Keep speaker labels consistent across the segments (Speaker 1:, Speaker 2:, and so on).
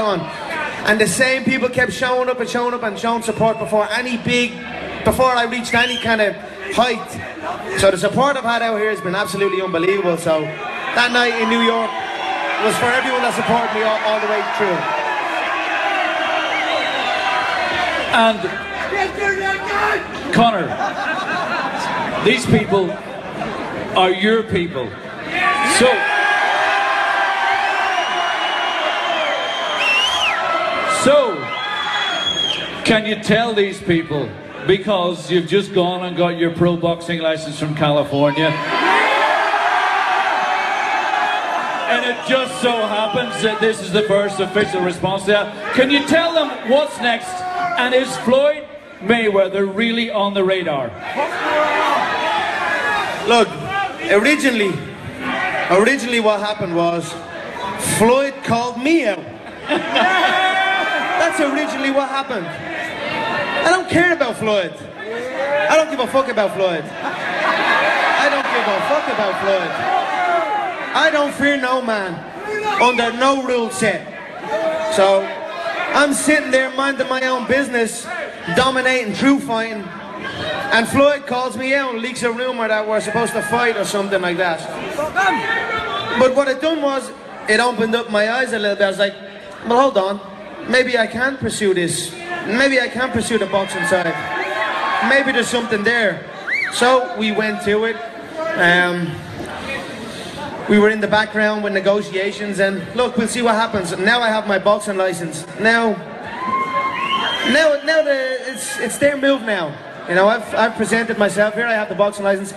Speaker 1: on. And the same people kept showing up and showing up and showing support before I reached any kind of height. So the support I've had out here has been absolutely unbelievable. So that night in New York was for everyone that supported me all the way through.
Speaker 2: And Conor, these people are your people. So, can you tell these people, because you've just gone and got your pro boxing license from California, and it just so happens that this is the first official response to that, can you tell them what's next, and is Floyd Mayweather really on the radar?
Speaker 1: Look, originally what happened was Floyd called me out. That's originally what happened. I don't care about Floyd. I don't give a fuck about Floyd. I don't give a fuck about Floyd. I don't fear no man under no rule set. So I'm sitting there minding my own business, dominating true fighting, and Floyd calls me out and leaks a rumor that we're supposed to fight or something like that. But what it done was, it opened up my eyes a little bit. I was like, well, hold on. Maybe I can pursue this. Maybe I can pursue the boxing side. Maybe there's something there. So we went to it. We were in the background with negotiations, and look, we'll see what happens. Now I have my boxing license. Now it's their move now. You know, I've presented myself here. I have the boxing license.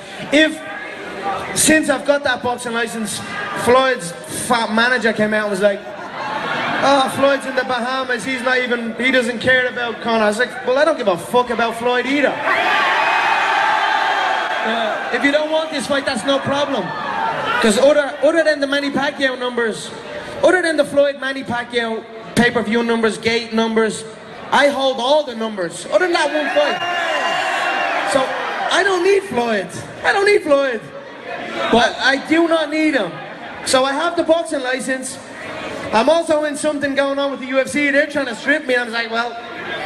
Speaker 1: Since I've got that boxing license, Floyd's fat manager came out and was like, oh, Floyd's in the Bahamas, he doesn't care about Conor. I was like, well, I don't give a fuck about Floyd either. If you don't want this fight, that's no problem. Because other than the Manny Pacquiao numbers, other than the Floyd Manny Pacquiao pay-per-view numbers, gate numbers, I hold all the numbers, other than that one fight. So, I don't need Floyd. I don't need Floyd. But I do not need him. So I have the boxing license. I'm also in something going on with the UFC. They're trying to strip me. And I was like, well,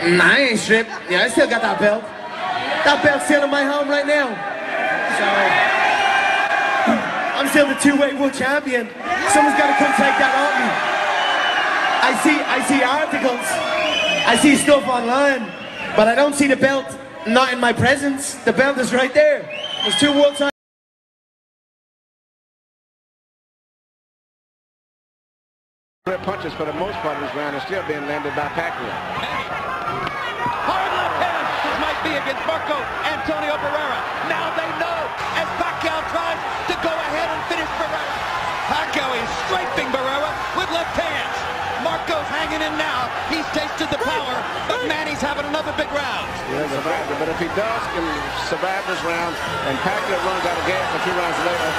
Speaker 1: nah, I ain't stripped. Yeah, I still got that belt. That belt's still in my home right now. So I'm still the two-weight world champion. Someone's got to come take that off me. I see articles. I see stuff online. But I don't see the belt not in my presence. The belt is right there. There's two world titles.
Speaker 3: Punches for the most part of this round are still being landed by Pacquiao.
Speaker 4: Hard left hand. This might be against Antonio Barrera. Now they know as Pacquiao tries to go ahead and finish Barrera. Pacquiao is strafing Barrera with left hands. Marco's hanging in now. He's tasted the power, but Manny's having another big round.
Speaker 3: Yeah, but if he does survive this round and Pacquiao runs out of gas for 2 rounds later,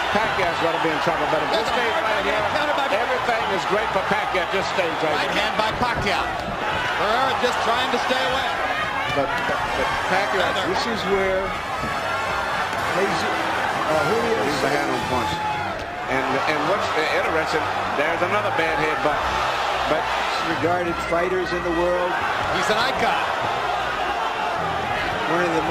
Speaker 3: Pacquiao's going to be in trouble. But if this stays right here, everything is great for Pacquiao. Just stays right here.
Speaker 4: Right hand by Pacquiao. Barrera just trying to stay away.
Speaker 3: But Pacquiao,
Speaker 5: this is where
Speaker 3: he's the hand on punch. And what's interesting, there's another bad head, but
Speaker 5: regarded fighters in the world.
Speaker 4: He's an icon.
Speaker 5: One of the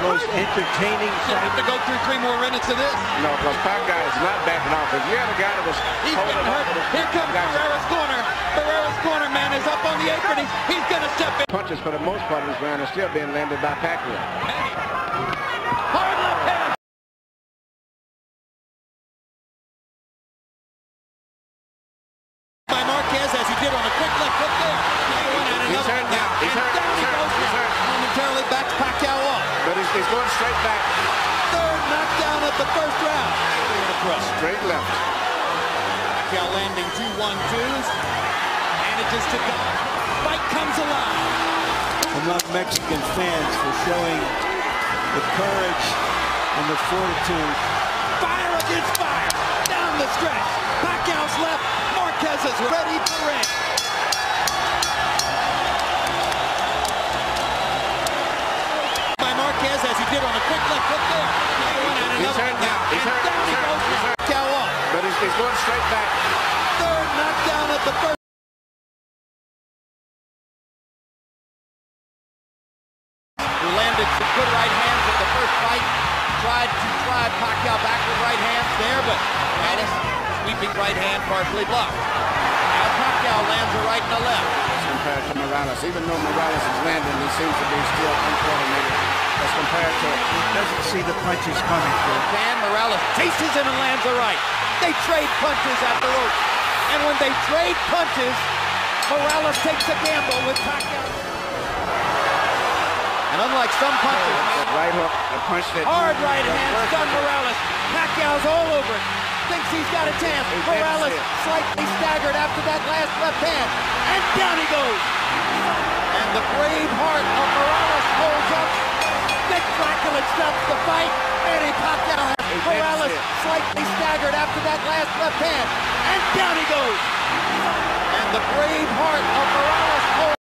Speaker 5: most entertaining.
Speaker 4: You have to go through 3 more minutes of this.
Speaker 3: no, because Pacquiao is not backing off. If you had a guy that was
Speaker 4: He's getting hurt. Here comes Barrera's corner. Barrera's corner, man, is up on the apron. He's going to step in.
Speaker 3: Punches for the most part of this round are still being landed by Pacquiao.
Speaker 4: Hard left hand. By Marquez as he did on a quick left hook there.
Speaker 3: He's hurt now. He's hurt.
Speaker 4: Momentarily backs Pacquiao off.
Speaker 3: But he's going straight back.
Speaker 4: Third knockdown of the first round.
Speaker 3: Straight left.
Speaker 4: Pacquiao landing 2 1-2s. Manages to go. Fight comes alive.
Speaker 5: Among Mexican fans for showing the courage and the fortitude.
Speaker 4: Fire against fire. Down the stretch. Pacquiao's left. Marquez is ready to ring. By Marquez as he did on a quick left hook there.
Speaker 3: He's hurt now. He's hurt.
Speaker 4: Pacquiao off.
Speaker 3: But he's going straight back.
Speaker 4: Third knockdown of the first. sweeping right hand, partially blocked. Now Pacquiao lands a right and a left.
Speaker 3: As compared to Morales. Even though Morales is landing, he seems to be still uncoordinated. As compared to...
Speaker 5: He doesn't see the punches coming through.
Speaker 4: And Morales chases him and lands a right. They trade punches at the rope. And when they trade punches, Morales takes a gamble with Pacquiao. And unlike some punches,
Speaker 3: that right hook, the punch that...
Speaker 4: hard right hand, stun Morales. Pacquiao's all over it. Thinks he's got a chance. Morales slightly staggered after that last left hand. And down he goes. And the brave heart of Morales holds up. Spectacular stops the fight. Manny Pacquiao has Morales slightly staggered after that last left hand. And down he goes. And the brave heart of Morales holds.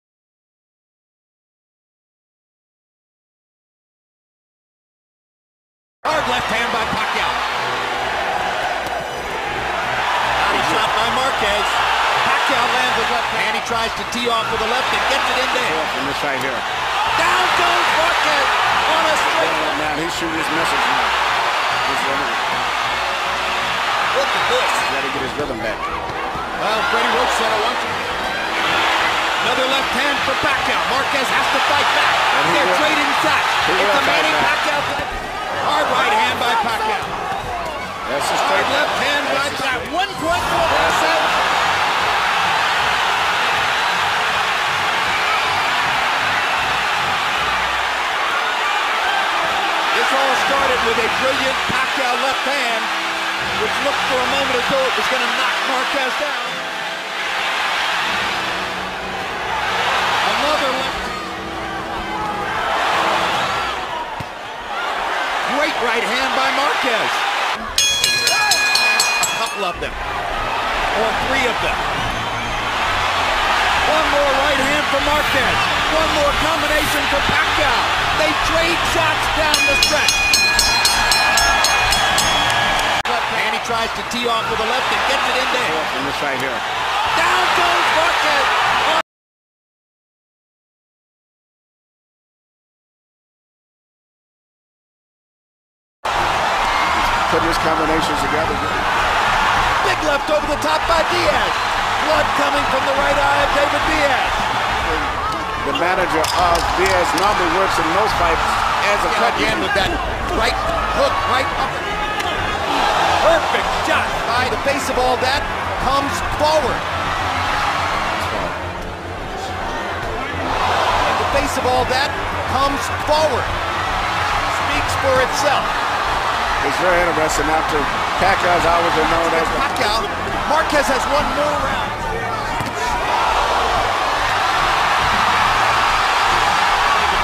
Speaker 4: Hard left hand by Pacquiao. Body shot by Marquez. Pacquiao lands his left hand. He tries to tee off with the left and gets it in there.
Speaker 3: From this right here.
Speaker 4: Down goes Marquez on a straight.
Speaker 3: Now he's shooting his message now.
Speaker 4: Look at this.
Speaker 3: He's got to get his rhythm back.
Speaker 4: Well, Freddie Roach said it once. Another left hand for Pacquiao. Marquez has to fight back. They're trading shots. It's a Manny Pacquiao. Hard right hand by Pacquiao.
Speaker 3: That's a
Speaker 4: Hard
Speaker 3: straight
Speaker 4: left hand by Pacquiao. 1.4%. This all started with a brilliant Pacquiao left hand, which looked for a moment as though it was going to knock Marquez down. Another left. Great right hand by Marquez. A couple of them, or three of them. One more right hand for Marquez. One more combination for Pacquiao. They trade shots down the stretch. And he tries to tee off with the left and gets it in there.
Speaker 3: From this right here.
Speaker 4: Down goes Marquez.
Speaker 3: Putting his combinations together.
Speaker 4: Big left over the top by Diaz. Blood coming from the right eye of David Diaz.
Speaker 3: The manager of Diaz normally works in most fights as a cut
Speaker 4: again with that right hook, right up. Perfect shot by the face of all that comes forward. And the face of all that comes forward. Speaks for itself.
Speaker 3: It's very interesting after Pacquiao's always been known as
Speaker 4: Pacquiao. Marquez has one more round.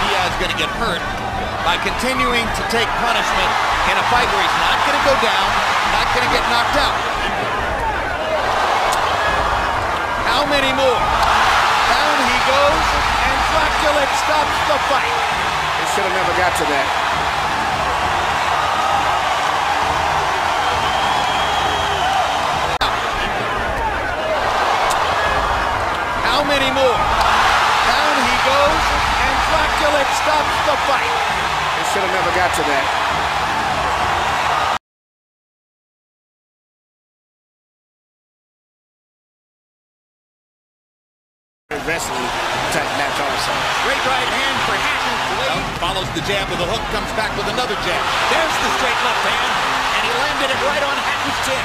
Speaker 4: Diaz is going to get hurt by continuing to take punishment in a fight where he's not going to go down, not going to get knocked out. How many more? Down he goes, and Dracula stops the fight.
Speaker 3: He should have never got to that.
Speaker 4: How many more? Down he goes, and Dracula stops the fight.
Speaker 3: He should have never got to that. Wrestling type match also.
Speaker 4: Great right hand for Hatton. Follows the jab with a hook, comes back with another jab. There's the straight left hand, and he landed it right on Hatton's chin.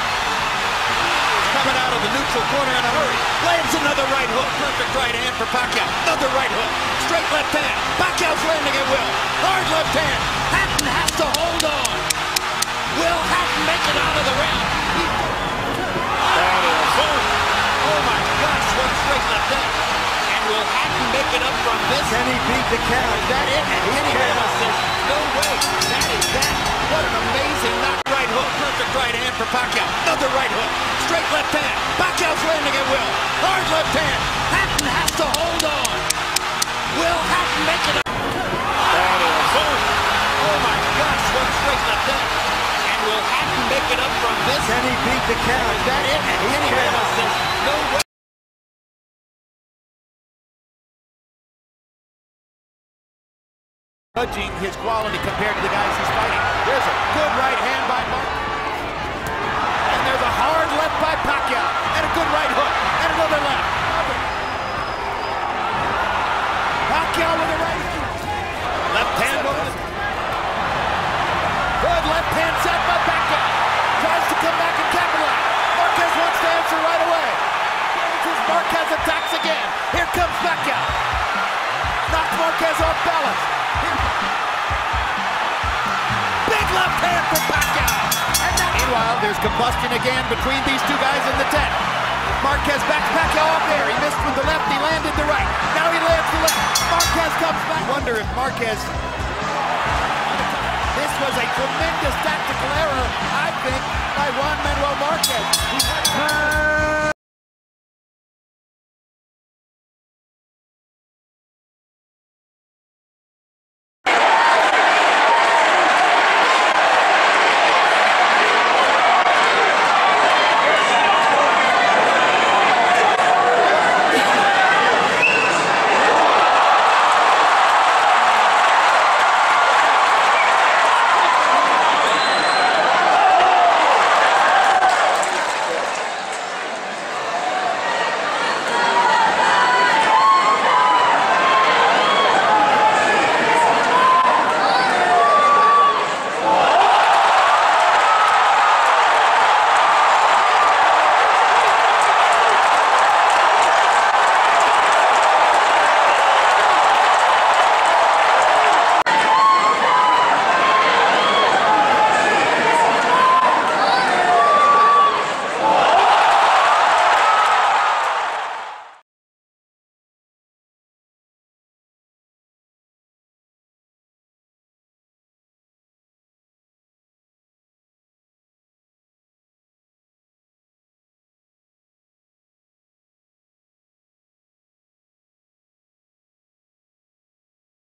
Speaker 4: Coming out of the neutral corner in a hurry. Lands another right hook. Perfect right hand for Pacquiao. Another right hook. Straight left hand. Pacquiao's landing at will. Hard left hand. Hatton has to hold on. Will Hatton make it out of the round? Oh my gosh, what straight left hand. And will Hatton make it up from this?
Speaker 5: Can he beat the count?
Speaker 4: Is that it? And Kenny Ramos says, no way. That is that. What an amazing knock right hook. Perfect right hand for Pacquiao. Another right hook. Straight left hand. Pacquiao's landing at will. Hard left hand. Hatton has to hold on. Will Hatton make it up? Oh my gosh, what straight left hand. And will Hatton make it up from this?
Speaker 5: Can he beat the count?
Speaker 4: Is that it? And Kenny Ramos says, no way. Judging his quality compared to the guys he's fighting. There's a good right hand by Mark. And there's a hard left by Pacquiao. Knocks Marquez off balance. Big left hand from Pacquiao. And now, meanwhile, there's combustion again between these two guys in the tent. Marquez backs Pacquiao off there. He missed with the left, he landed the right. Now he lands the left. Marquez comes back. I wonder if Marquez... This was a tremendous tactical error, I think, by Juan Manuel Marquez.